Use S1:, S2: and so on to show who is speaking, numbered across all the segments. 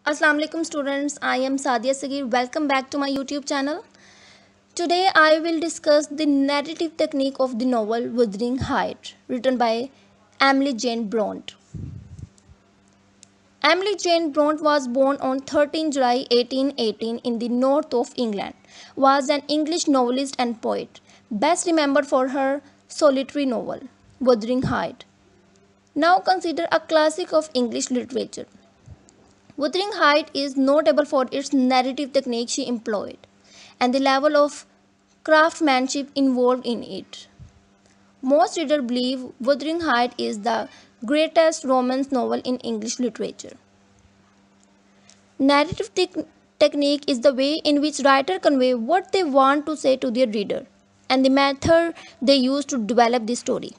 S1: Assalamu alaikum students, I am Sadia Sagir. Welcome back to my YouTube channel. Today I will discuss the narrative technique of the novel Wuthering Heights, written by Emily Jane Bronte. Emily Jane Bronte was born on 13 July 1818 in the north of England, was an English novelist and poet, best remembered for her solitary novel, Wuthering Heights, now considered a classic of English literature. Wuthering Heights is notable for its narrative technique she employed and the level of craftsmanship involved in it. Most readers believe Wuthering Heights is the greatest romance novel in English literature. Narrative technique is the way in which writers convey what they want to say to their reader and the method they use to develop the story.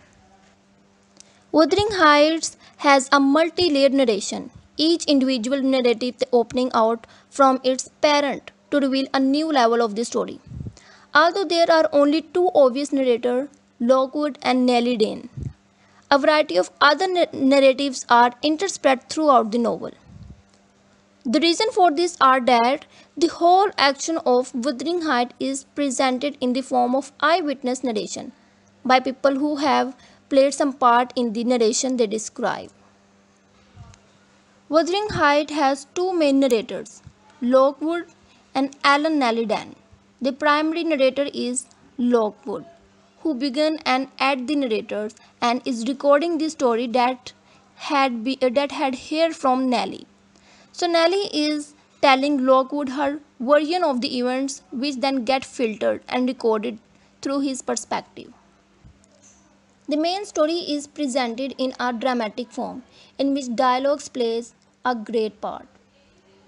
S1: Wuthering Heights has a multi-layered narration, each individual narrative opening out from its parent to reveal a new level of the story. Although there are only two obvious narrators, Lockwood and Nellie Dane, a variety of other narratives are interspread throughout the novel. The reason for this are that the whole action of Wuthering Heights is presented in the form of eyewitness narration by people who have played some part in the narration they describe. Wuthering Heights has two main narrators, Lockwood and Alan Nelidan. The primary narrator is Lockwood, who began and at the narrators and is recording the story that had heard from Nellie. So Nellie is telling Lockwood her version of the events which then get filtered and recorded through his perspective. The main story is presented in a dramatic form in which dialogues plays a great part.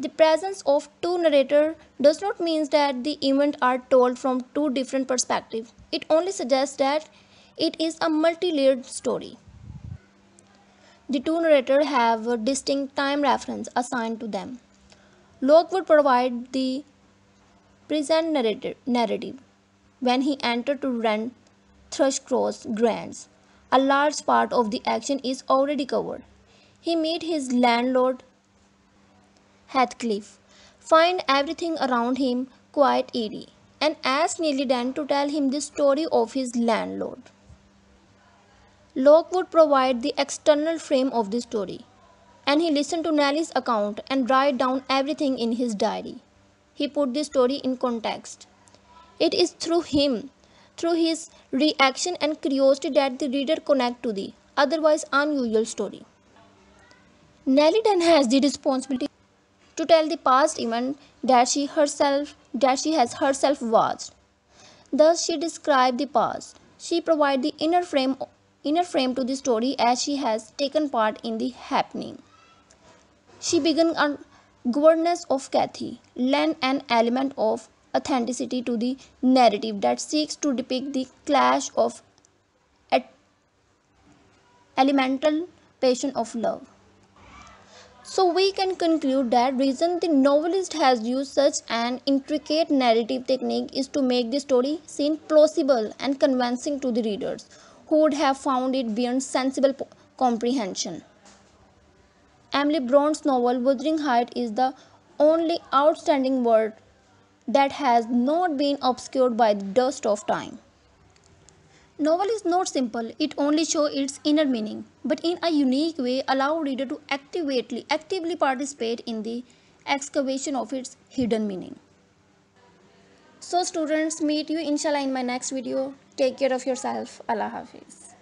S1: The presence of two narrators does not mean that the events are told from two different perspectives. It only suggests that it is a multi-layered story. The two narrators have a distinct time reference assigned to them. Lockwood provides the present narrative. When he entered to rent Thrushcross Grange, a large part of the action is already covered. He meets his landlord Heathcliff, find everything around him quite eerie, and asks Neely Dan to tell him the story of his landlord. Lockwood provides the external frame of the story, and he listened to Nellie's account and write down everything in his diary. He put the story in context. It is through him, through his reaction and curiosity that the reader connect to the otherwise unusual story. Nellie then has the responsibility to tell the past event that she has herself watched. Thus she describes the past. She provides the inner frame to the story as she has taken part in the happening. She began a governess of Kathy, lend an element of authenticity to the narrative that seeks to depict the clash of elemental passion of love. So we can conclude that reason the novelist has used such an intricate narrative technique is to make the story seem plausible and convincing to the readers who would have found it beyond sensible comprehension. Emily Bronte's novel Wuthering Heights is the only outstanding work that has not been obscured by the dust of time. Novel is not simple, it only shows its inner meaning, but in a unique way allow reader to actively participate in the excavation of its hidden meaning. So students, meet you inshallah in my next video. Take care of yourself. Allah Hafiz.